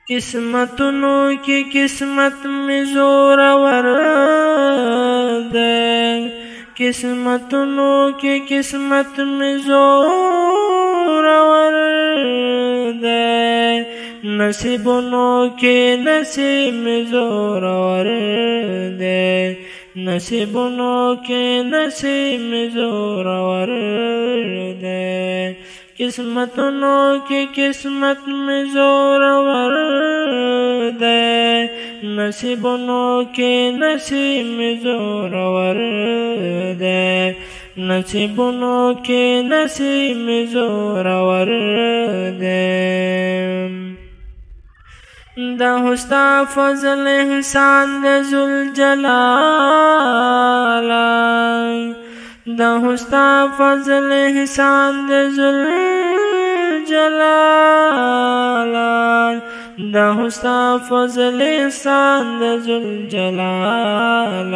قسمتونو کی قسمت می زورور دی قسمتونو کی قسمت می زورور دی نصیبونو کی نصیب می زورور دی نصیبونو کی نصیب می زورور دی قسمتونو کی قسمت میں زورور دے نصیبونو کی نصیب میں زورور دے نصیبونو کی نصیب میں زورور دے دا حستا فضل احسان دے ذوالجلال دا حستا فضل احسان دے ذوالجلال دا حستا فضل احسان دے ذوالجلال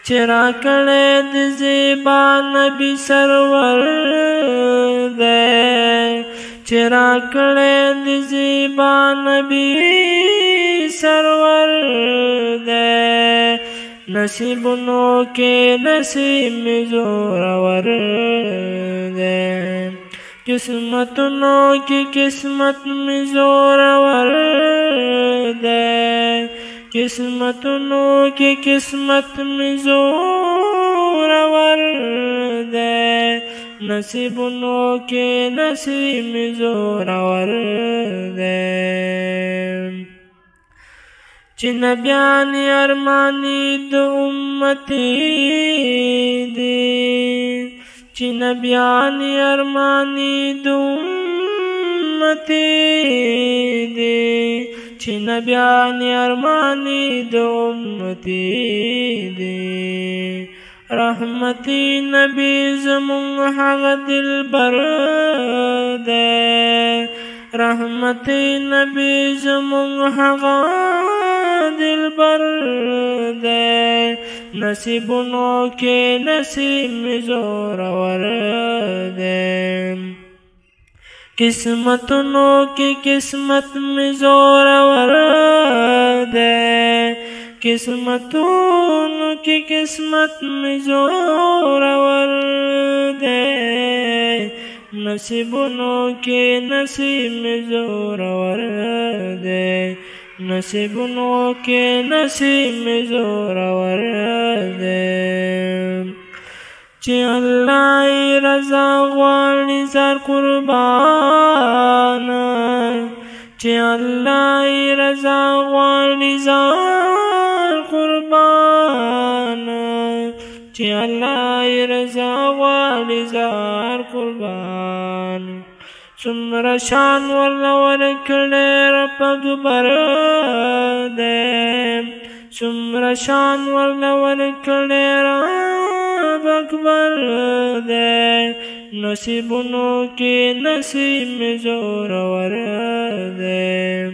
چرا کڑے دی زیبا نبی سرور دے چرا کڑے دی زیبا نبی سرور دے نصیبونو کے نصیب میں زورور دے قسمتونو کی قسمت میں زورور دے قسمتونو کی قسمت میں زورور دے نصیبونو کے نصیب میں زورور دے چی نبیانی ارمانی دو امتی دی چی نبیانی ارمانی دو امتی دی چی نبیانی ارمانی دو امتی دی رحمتی نبی زمون حق دل بر دے رحمتی نبی زمون حق دل بر دے نصیبونو کے نصیب میں زورور دے قسمتونو کی قسمت میں زورور دے قسمتونو کی قسمت میں زورور دے نصیبونو کے نصیب میں زورور دے نصیبونو کے نصیب میں زورور دے چی اللہ رضا غواړي زار قربان چی اللہ رضا غواړي زار قربان چی اللہ رضا غواړي زار قربان سمرا شان ورلا ورکڑے رب اکبر دے سمرا شان ورلا ورکڑے رب اکبر دے نصیبونو کے نصیب میں زورور دے